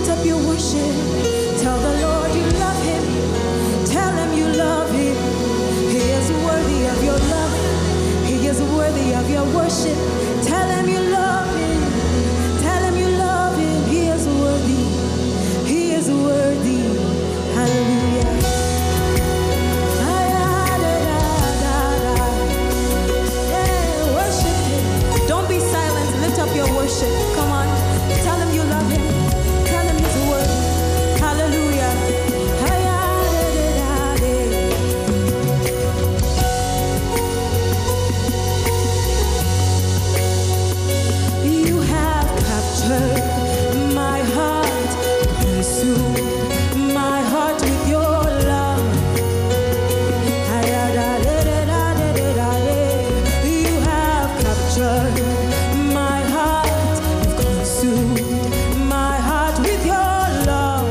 lift up your worship. Tell the Lord you love him. Tell him you love him. He is worthy of your love. He is worthy of your worship. Tell him you love him. Tell him you love him. He is worthy. He is worthy. Hallelujah. Yeah, worship him. Don't be silent. Lift up your worship. Come on. Tell him you love him. Tell him he's worthy. Hallelujah. You have captured my heart, consumed my heart with your love. You have captured my heart, you've consumed my heart with your love.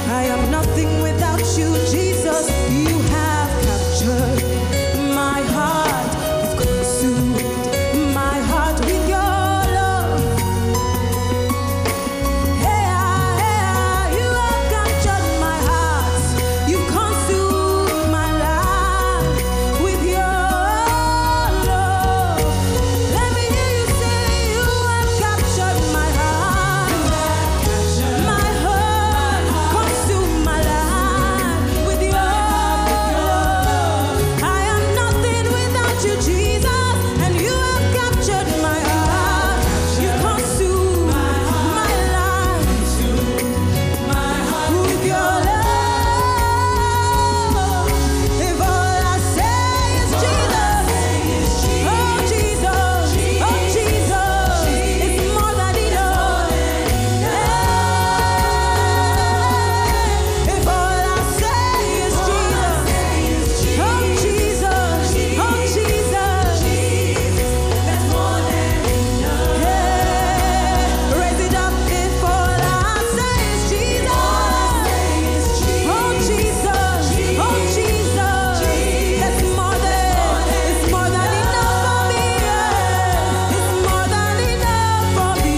I am nothing without you, Jesus. You have captured my heart, you've consumed my heart with your love. You have captured my heart, you've consumed my life with your love. Let me hear you say, you have captured my heart, consumed my life with your love. I am nothing without you, Jesus, and you have captured my heart. You consumed my life with your love. If all I say is Jesus, oh Jesus, oh Jesus, it's more than enough. If all I say is Jesus, oh Jesus, oh Jesus, that's more than enough. Raise it up. If all I say is Jesus, oh Jesus, oh Jesus, that's more than, it's more than enough for me. It's more than enough for me.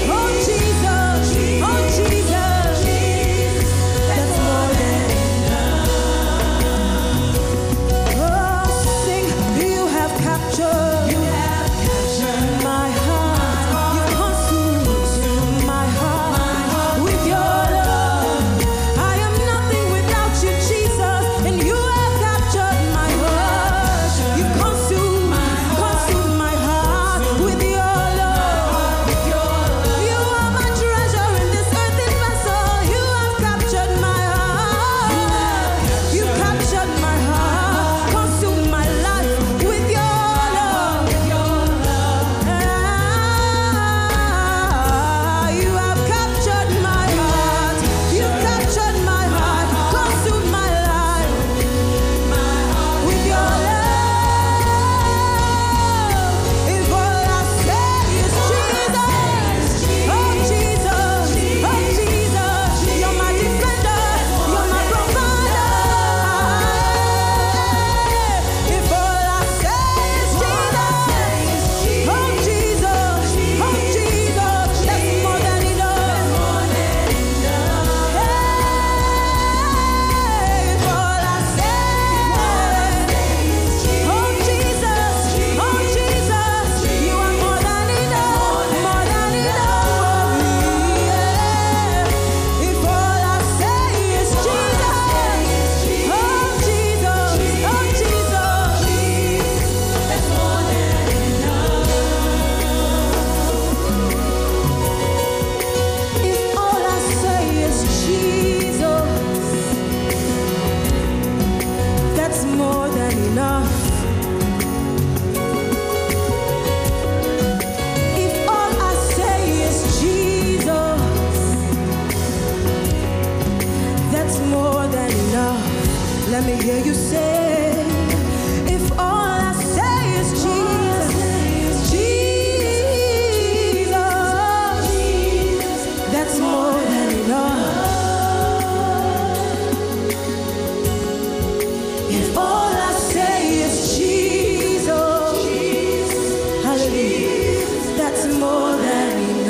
Oh Jesus, oh Jesus, that's more than enough. Oh, sing, you have captured my heart, you've consumed my heart with your love. I am nothing without you, Jesus, and you have captured my heart. You've consumed my heart with your love. You are my treasure in this earthen vessel. You have captured my heart. You captured my heart, consumed my life with your love. You have captured my heart. You captured my heart, consumed my life with your love. If all I say is Jesus, oh Jesus, oh Jesus, you're my defender, you're my provider. If all I say is Jesus, oh Jesus, oh Jesus, that's more than enough. If all I say, oh Jesus, you are more than enough for me. If all I say is Jesus, oh Jesus, that's more than enough. If all I say is Jesus, that's more than enough. If all I say is Jesus, that's more than enough. Let me hear you say, if all I say is Jesus, that's more than enough. If all I say is Jesus, hallelujah, that's more than enough.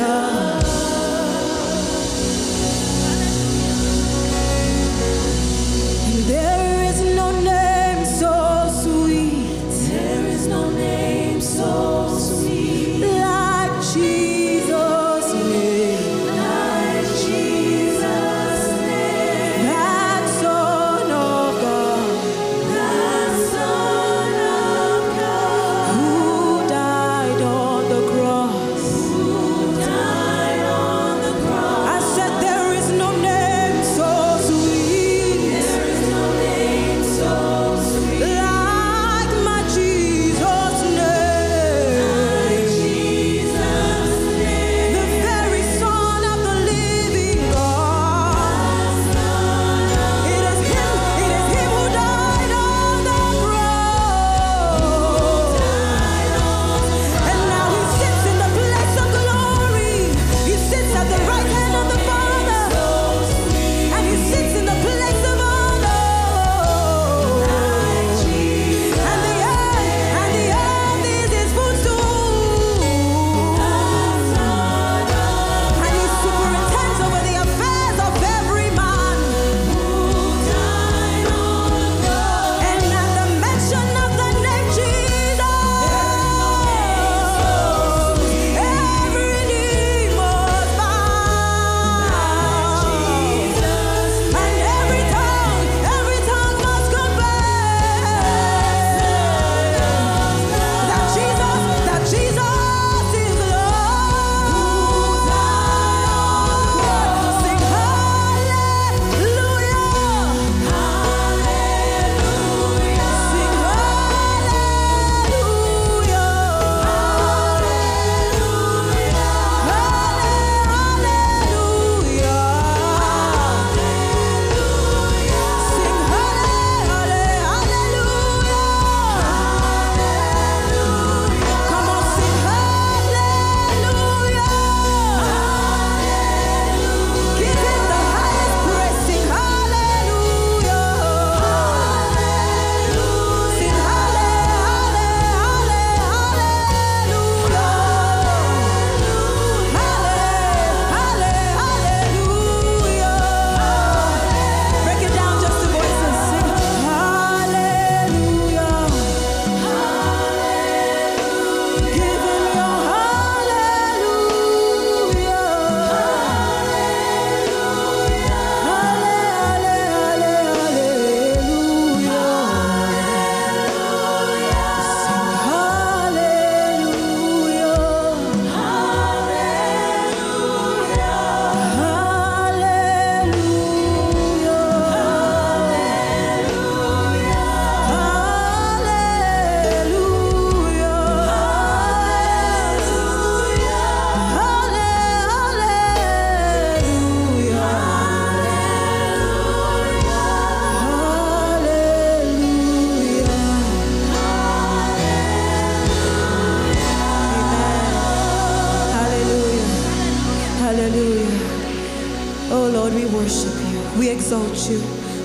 Hallelujah. Oh Lord, we worship you. We exalt you.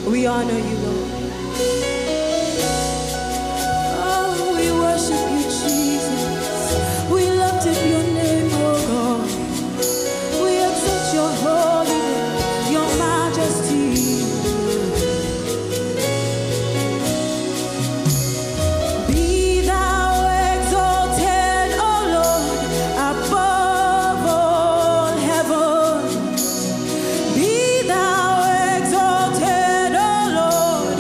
We honor you, Lord. Oh, we worship you, Jesus. We lift up your name, oh God. We exalt your holy name, your majesty. Be thou exalted, O Lord, above all heaven. Be thou exalted, O Lord,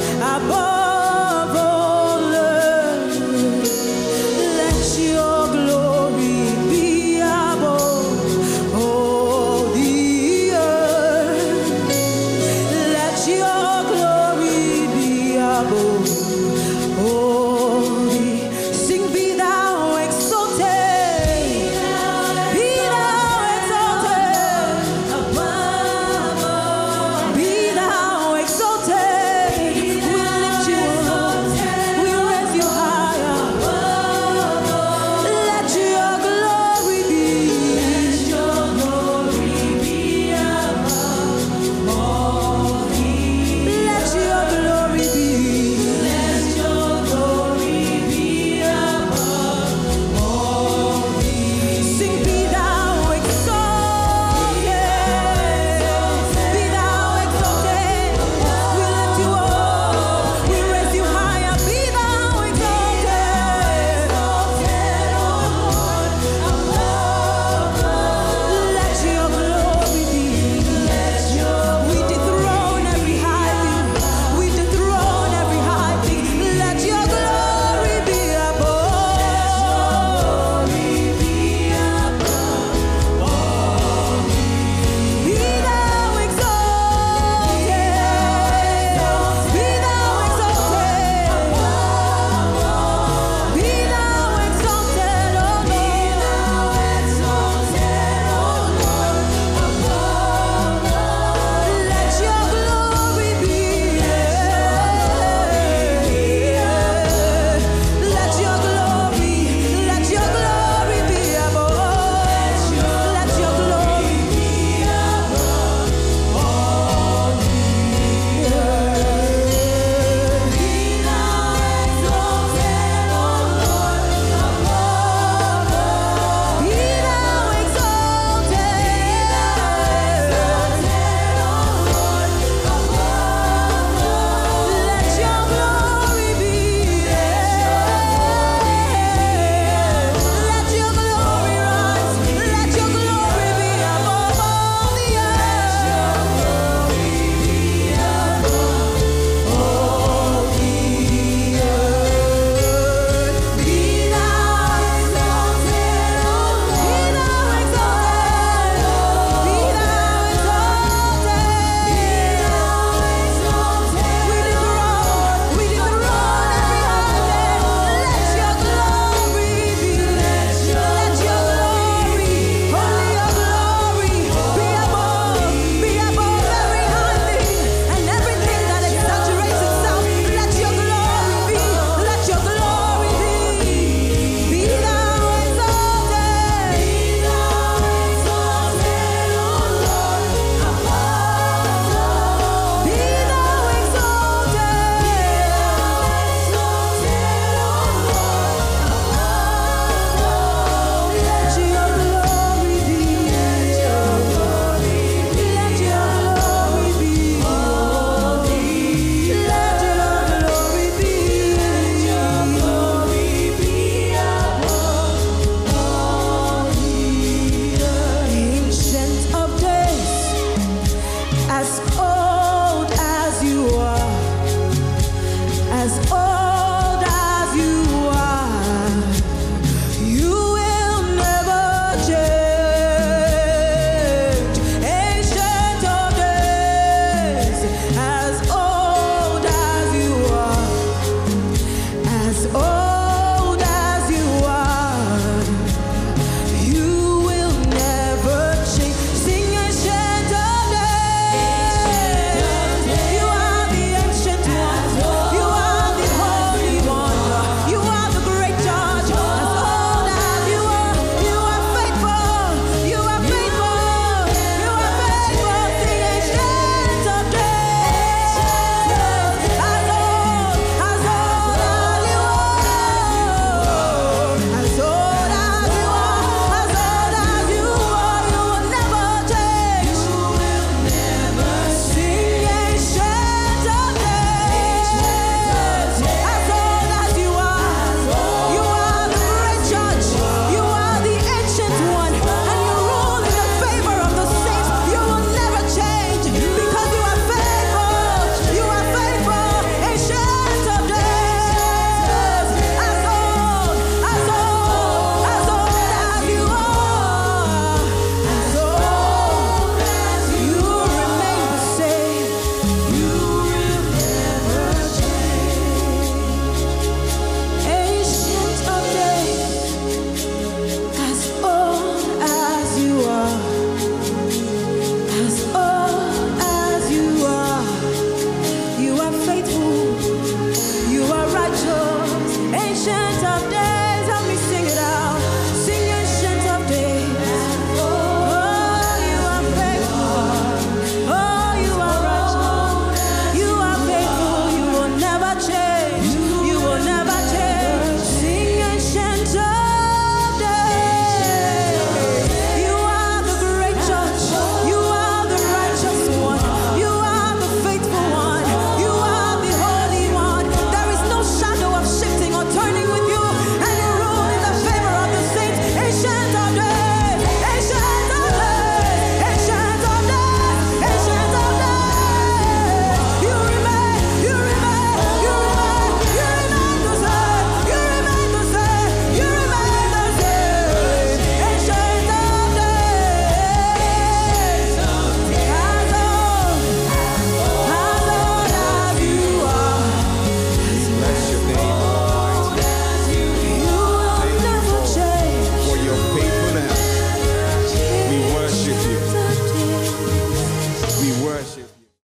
worship.